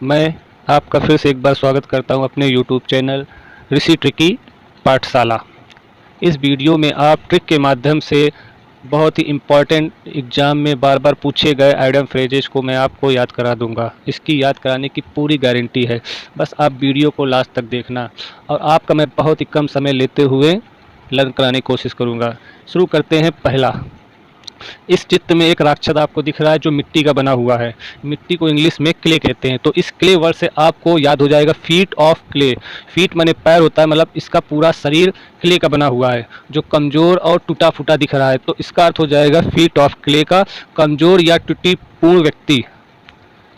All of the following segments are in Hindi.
मैं आपका फिर से एक बार स्वागत करता हूं अपने YouTube चैनल ऋषि ट्रिकी पाठशाला। इस वीडियो में आप ट्रिक के माध्यम से बहुत ही इम्पॉर्टेंट एग्ज़ाम में बार बार पूछे गए आइडम फ्रेजेस को मैं आपको याद करा दूंगा। इसकी याद कराने की पूरी गारंटी है। बस आप वीडियो को लास्ट तक देखना और आपका मैं बहुत ही कम समय लेते हुए लर्न कराने की कोशिश करूँगा। शुरू करते हैं। पहला, इस चित्र में एक राक्षस आपको दिख रहा है जो मिट्टी का बना हुआ है। मिट्टी को इंग्लिश में क्ले कहते हैं। तो इस क्ले वर्ड से आपको याद हो जाएगा फीट ऑफ क्ले। फीट माने पैर होता है, मतलब इसका पूरा शरीर क्ले का बना हुआ है जो कमज़ोर और टूटा फूटा दिख रहा है। तो इसका अर्थ हो जाएगा फीट ऑफ क्ले का कमज़ोर या टूटी पूर्ण व्यक्ति।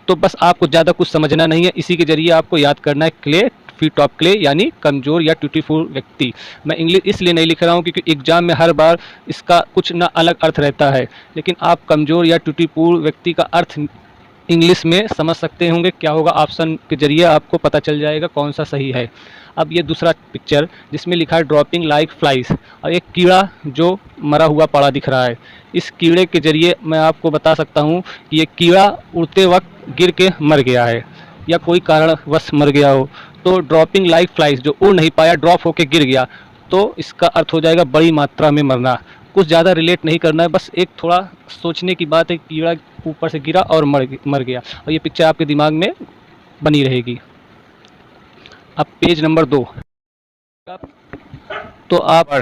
तो बस आपको ज़्यादा कुछ समझना नहीं है, इसी के जरिए आपको याद करना है क्ले, फीट ऑफ क्ले यानी कमज़ोर या ट्यूटीफुल व्यक्ति। मैं इंग्लिश इसलिए नहीं लिख रहा हूँ क्योंकि एग्जाम में हर बार इसका कुछ ना अलग अर्थ रहता है, लेकिन आप कमज़ोर या ट्यूटीफुल व्यक्ति का अर्थ इंग्लिश में समझ सकते होंगे। क्या होगा, ऑप्शन के जरिए आपको पता चल जाएगा कौन सा सही है। अब ये दूसरा पिक्चर जिसमें लिखा है ड्रॉपिंग लाइक फ्लाइज, और एक कीड़ा जो मरा हुआ पड़ा दिख रहा है। इस कीड़े के जरिए मैं आपको बता सकता हूँ कि ये कीड़ा उड़ते वक्त गिर के मर गया है या कोई कारणवश मर गया हो। तो ड्रॉपिंग लाइक फ्लाइज, जो उड़ नहीं पाया, ड्रॉप होके गिर गया, तो इसका अर्थ हो जाएगा बड़ी मात्रा में मरना। कुछ ज़्यादा रिलेट नहीं करना है, बस एक थोड़ा सोचने की बात है। कीड़ा ऊपर से गिरा और मर गया, और ये पिक्चर आपके दिमाग में बनी रहेगी। अब पेज नंबर 2। तो आप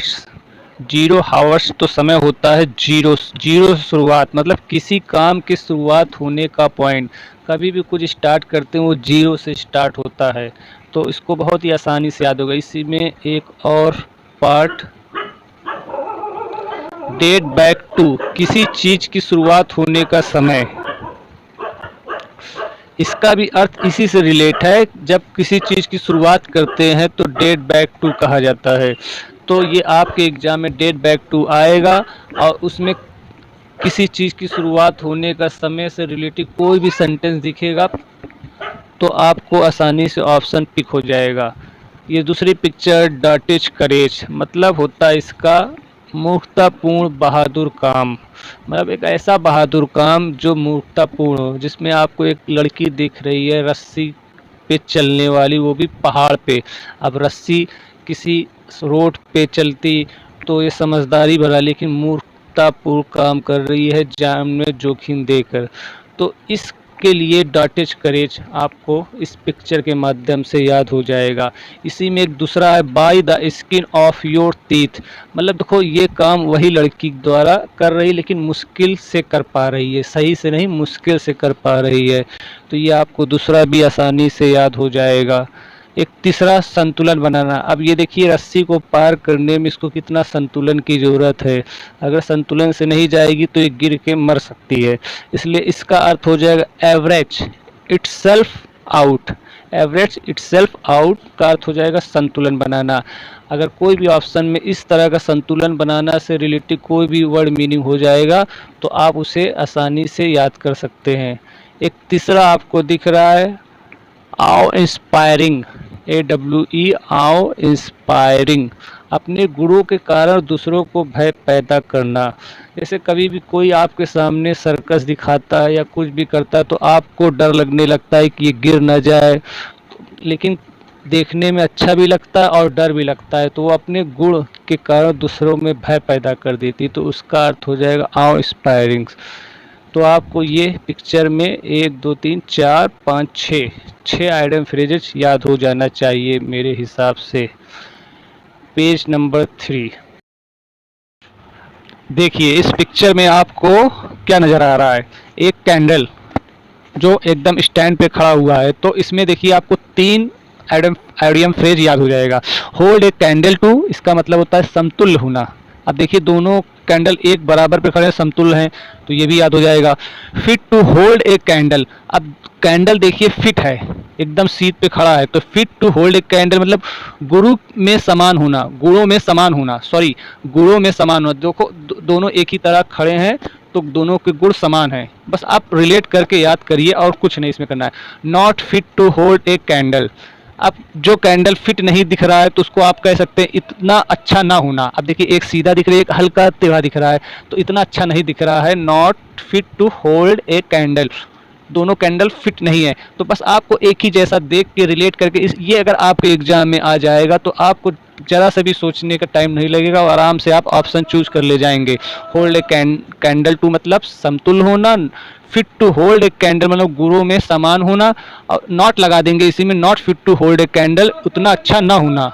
जीरो हावर्स, तो समय होता है जीरो। जीरो शुरुआत, मतलब किसी काम की शुरुआत होने का पॉइंट। कभी भी कुछ स्टार्ट करते हैं वो जीरो से स्टार्ट होता है। तो इसको बहुत ही आसानी से याद होगा। इसी में एक और पार्ट, डेट बैक टू, किसी चीज़ की शुरुआत होने का समय। इसका भी अर्थ इसी से रिलेट है। जब किसी चीज़ की शुरुआत करते हैं तो डेट बैक टू कहा जाता है। तो ये आपके एग्जाम में डेट बैक टू आएगा और उसमें किसी चीज़ की शुरुआत होने का समय से रिलेटेड कोई भी सेंटेंस दिखेगा तो आपको आसानी से ऑप्शन पिक हो जाएगा। ये दूसरी पिक्चर डॉटेज करेज, मतलब होता है इसका मूर्खतापूर्ण बहादुर काम। मतलब एक ऐसा बहादुर काम जो मूर्खतापूर्ण हो, जिसमें आपको एक लड़की दिख रही है रस्सी पे चलने वाली, वो भी पहाड़ पे। अब रस्सी किसी रोड पे चलती तो ये समझदारी भरा, लेकिन मूर्खतापूर्ण काम कर रही है जान में जोखिम देकर। तो इसके लिए डॉटेज करेज आपको इस पिक्चर के माध्यम से याद हो जाएगा। इसी में एक दूसरा है by the skin of your teeth, मतलब देखो ये काम वही लड़की द्वारा कर रही, लेकिन मुश्किल से कर पा रही है, सही से नहीं, मुश्किल से कर पा रही है। तो ये आपको दूसरा भी आसानी से याद हो जाएगा। एक तीसरा संतुलन बनाना। अब ये देखिए रस्सी को पार करने में इसको कितना संतुलन की ज़रूरत है। अगर संतुलन से नहीं जाएगी तो ये गिर के मर सकती है। इसलिए इसका अर्थ हो जाएगा average itself out. Average itself out का अर्थ हो जाएगा संतुलन बनाना। अगर कोई भी ऑप्शन में इस तरह का संतुलन बनाना से रिलेटेड कोई भी वर्ड मीनिंग हो जाएगा तो आप उसे आसानी से याद कर सकते हैं। एक तीसरा आपको दिख रहा है आओ इंस्पायरिंग, AWE, आओ इंस्पायरिंग, अपने गुणों के कारण दूसरों को भय पैदा करना। जैसे कभी भी कोई आपके सामने सर्कस दिखाता है या कुछ भी करता है तो आपको डर लगने लगता है कि ये गिर ना जाए, लेकिन देखने में अच्छा भी लगता है और डर भी लगता है। तो वो अपने गुण के कारण दूसरों में भय पैदा कर देती, तो उसका अर्थ हो जाएगा आओ इंस्पायरिंग। तो आपको ये पिक्चर में 1 2 3 4 5 6 आइडम फ्रेजेस याद हो जाना चाहिए मेरे हिसाब से। पेज नंबर 3 देखिए, इस पिक्चर में आपको क्या नज़र आ रहा है, एक कैंडल जो एकदम स्टैंड पे खड़ा हुआ है। तो इसमें देखिए आपको 3 आइडियम फ्रेज याद हो जाएगा। होल्ड ए कैंडल टू, इसका मतलब होता है समतुल्य होना। अब देखिए दोनों कैंडल एक बराबर पे खड़े हैं, समतुल्य हैं, तो ये भी याद हो जाएगा। Fit to hold a candle, अब कैंडल देखिए फिट है, एकदम सीट पे खड़ा है, तो fit to hold a candle मतलब गुरु में समान होना, गुणों में समान होना, सॉरी गुणों में समान होना। देखो दोनों एक ही तरह खड़े हैं तो दोनों के गुण समान हैं। बस आप रिलेट करके याद करिए और कुछ नहीं इसमें करना है। Not fit to hold a candle, अब जो कैंडल फिट नहीं दिख रहा है तो उसको आप कह सकते हैं इतना अच्छा ना होना। अब देखिए एक सीधा दिख रहा है, एक हल्का टेढ़ा दिख रहा है, तो इतना अच्छा नहीं दिख रहा है। Not fit to hold a candle, दोनों कैंडल फिट नहीं है। तो बस आपको एक ही जैसा देख के रिलेट करके ये अगर आपके एग्जाम में आ जाएगा तो आपको ज़रा सा भी सोचने का टाइम नहीं लगेगा और आराम से आप ऑप्शन चूज कर ले जाएंगे। होल्ड ए कैंडल टू मतलब समतुल्य होना, fit to hold a candle मतलब गुणों में समान होना, और नॉट लगा देंगे इसी में, not fit to hold a candle उतना अच्छा ना होना।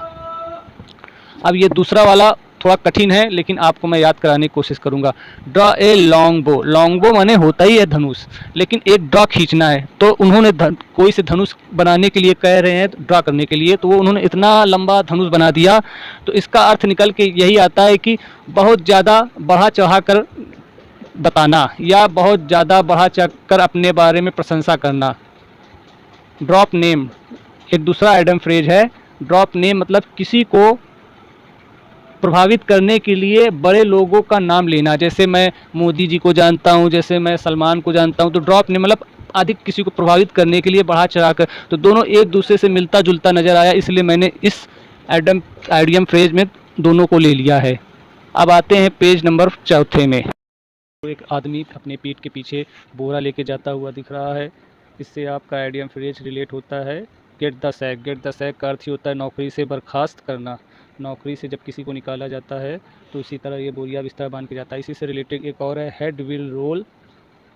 अब ये दूसरा वाला थोड़ा कठिन है लेकिन आपको मैं याद कराने की कोशिश करूंगा। ड्रॉ ए लॉन्ग बो, लॉन्ग बो माने होता ही है धनुष, लेकिन एक ड्रॉ खींचना है। तो उन्होंने कोई से धनुष बनाने के लिए कह रहे हैं ड्रॉ करने के लिए, तो वो उन्होंने इतना लंबा धनुष बना दिया। तो इसका अर्थ निकल के यही आता है कि बहुत ज़्यादा बढ़ा चढ़ा कर बताना या बहुत ज़्यादा बढ़ा चढ़ कर अपने बारे में प्रशंसा करना। ड्रॉप नेम एक दूसरा आइडम फ्रेज है। ड्रॉप नेम मतलब किसी को प्रभावित करने के लिए बड़े लोगों का नाम लेना। जैसे मैं मोदी जी को जानता हूँ, जैसे मैं सलमान को जानता हूँ, तो ड्रॉप नेम मतलब अधिक किसी को प्रभावित करने के लिए बढ़ा चढ़ा कर। तो दोनों एक दूसरे से मिलता जुलता नज़र आया, इसलिए मैंने इस आइडियम फ्रेज में दोनों को ले लिया है। अब आते हैं पेज नंबर 4 में। एक आदमी अपने पीठ के पीछे बोरा लेके जाता हुआ दिख रहा है। इससे आपका आइडियम फ्रेज रिलेट होता है get the sack. Get the sack का अर्थ ही होता है नौकरी से बर्खास्त करना। नौकरी से जब किसी को निकाला जाता है तो इसी तरह ये बोरिया बिस्तर बांध के जाता है। इसी से रिलेटेड एक और है हेड विल रोल,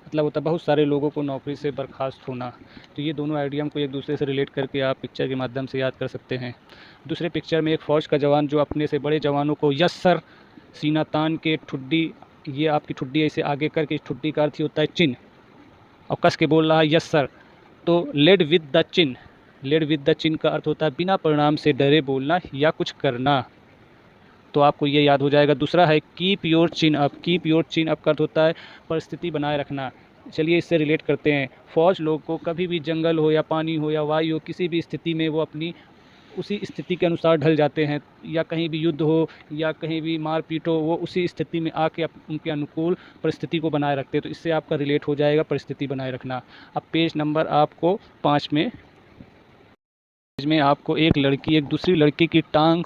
मतलब होता है बहुत सारे लोगों को नौकरी से बर्खास्त होना। तो ये दोनों आइडियम को एक दूसरे से रिलेट करके आप पिक्चर के माध्यम से याद कर सकते हैं। दूसरे पिक्चर में एक फ़ौज का जवान जो अपने से बड़े जवानों को यस सर सीना तान के ठुड्डी, ये आपकी ठुड्डी ऐसे आगे करके, इस ठुड्डी का अर्थ ही होता है चिन्ह, और कस के बोल रहा है यस सर। तो लेड विद द चिन्ह, लेड विद द चिन्ह का अर्थ होता है बिना परिणाम से डरे बोलना या कुछ करना। तो आपको ये याद हो जाएगा। दूसरा है keep your chin up. Keep your chin up का अर्थ होता है परिस्थिति बनाए रखना। चलिए इससे रिलेट करते हैं। फौज लोग को कभी भी जंगल हो या पानी हो या वायु हो, किसी भी स्थिति में वो अपनी उसी स्थिति के अनुसार ढल जाते हैं, या कहीं भी युद्ध हो या कहीं भी मारपीट हो, वो उसी स्थिति में आके उनके अनुकूल परिस्थिति को बनाए रखते हैं। तो इससे आपका रिलेट हो जाएगा परिस्थिति बनाए रखना। अब पेज नंबर आपको 5 में आपको एक लड़की एक दूसरी लड़की की टांग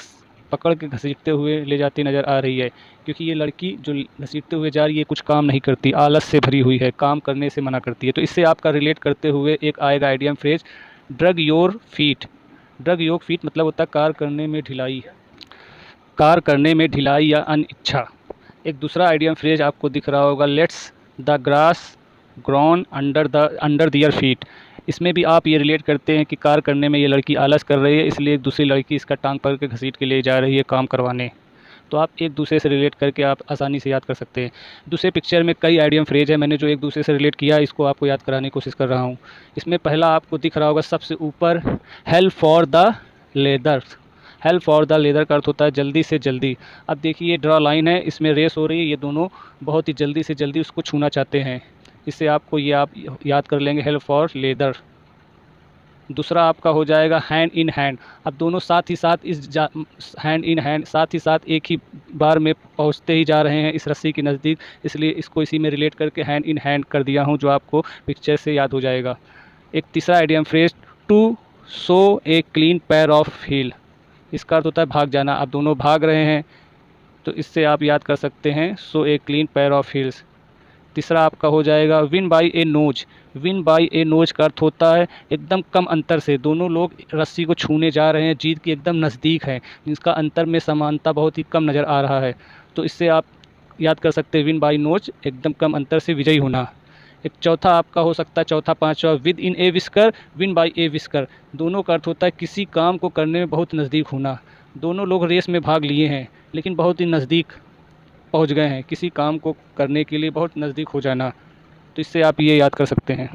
पकड़ के घसीटते हुए ले जाती नज़र आ रही है, क्योंकि ये लड़की जो घसीटते हुए जा रही है कुछ काम नहीं करती, आलस से भरी हुई है, काम करने से मना करती है। तो इससे आपका रिलेट करते हुए एक आएगा idiom phrase drug your feet. Drug your feet मतलब होता है कार्य करने में ढिलाई, कार्य करने में ढिलाई या अनिच्छा। एक दूसरा आइडियम फ्रेज आपको दिख रहा होगा lets the grass grown under their feet. इसमें भी आप ये रिलेट करते हैं कि कार्य करने में ये लड़की आलस कर रही है, इसलिए एक दूसरी लड़की इसका टांग पकड़ के घसीट के ले जा रही है काम करवाने। तो आप एक दूसरे से रिलेट करके आप आसानी से याद कर सकते हैं। दूसरे पिक्चर में कई आइडियम फ्रेज है, मैंने जो एक दूसरे से रिलेट किया इसको आपको याद कराने की कोशिश कर रहा हूँ। इसमें पहला आपको दिख रहा होगा सबसे ऊपर help for the leather. Help for the leather का अर्थ होता है जल्दी से जल्दी। अब देखिए ये ड्रॉ लाइन है, इसमें रेस हो रही है, ये दोनों बहुत ही जल्दी से जल्दी उसको छूना चाहते हैं। इससे आपको ये आप याद कर लेंगे हेल्प फॉर लेदर। दूसरा आपका हो जाएगा हैंड इन हैंड। अब दोनों साथ ही साथ हैंड इन हैंड साथ ही साथ एक ही बार में पहुंचते ही जा रहे हैं इस रस्सी के नज़दीक, इसलिए इसको इसी में रिलेट करके हैंड इन हैंड कर दिया हूं, जो आपको पिक्चर से याद हो जाएगा। एक तीसरा idiom phrase to show a clean pair of heel. इसका अर्थ होता है भाग जाना। अब दोनों भाग रहे हैं तो इससे आप याद कर सकते हैं so a clean pair of heels. तीसरा आपका हो जाएगा win by a nose. Win by a nose का अर्थ होता है एकदम कम अंतर से, दोनों लोग रस्सी को छूने जा रहे हैं, जीत के एकदम नज़दीक हैं, जिसका अंतर में समानता बहुत ही कम नज़र आ रहा है। तो इससे आप याद कर सकते हैं विन बाई नोज, एकदम कम अंतर से विजयी होना। एक चौथा आपका हो सकता है, चौथा पांचवा with in A whisker win by A whisker. दोनों का अर्थ होता है किसी काम को करने में बहुत नज़दीक होना। दोनों लोग रेस में भाग लिए हैं लेकिन बहुत ही नज़दीक पहुंच गए हैं, किसी काम को करने के लिए बहुत नज़दीक हो जाना। तो इससे आप ये याद कर सकते हैं।